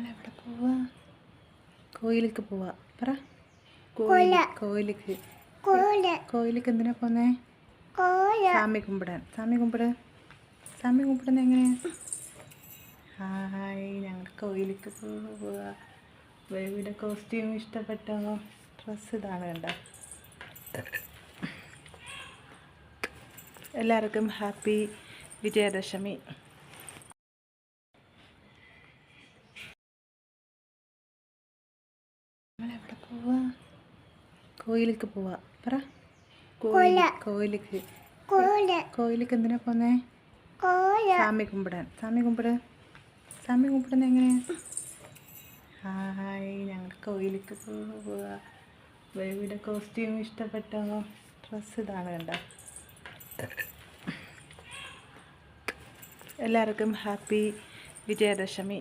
നമ്മളെവിടെ പോവാ? കോയിലേക്ക് പോവാ. പറ. കോയിലേക്ക്. കോയിലേക്ക് എന്തിനാ പോന്നേ? സാമി കുമ്പിടാൻ. സാമി കുമ്പിടുന്ന എങ്ങനെയാ? ഹായ്, ഞങ്ങൾ കോയിലേക്ക് പോവാ. ബേബിയുടെ കോസ്റ്റ്യൂം ഇഷ്ടപ്പെട്ടോ? ഡ്രസ്സ് ഇതാണ് കണ്ട. എല്ലാവർക്കും ഹാപ്പി വിജയദശമി. നമ്മളെവിടെ പോവാ? കോയിലേക്ക് പോവാ. പറ. കോയിലേക്ക്. എന്തിനാ പോന്നേ? സാമി കുമ്പിടാൻ. സാമി കുമ്പിടുന്ന എങ്ങനെയാ? ഹായ്, ഞങ്ങൾ കോയിലേക്ക് പോവാ. ബേബിയുടെ കോസ്റ്റ്യൂം ഇഷ്ടപ്പെട്ടോ? ഡ്രസ്സ് ഇതാണ് കണ്ട. എല്ലാവർക്കും ഹാപ്പി വിജയദശമി.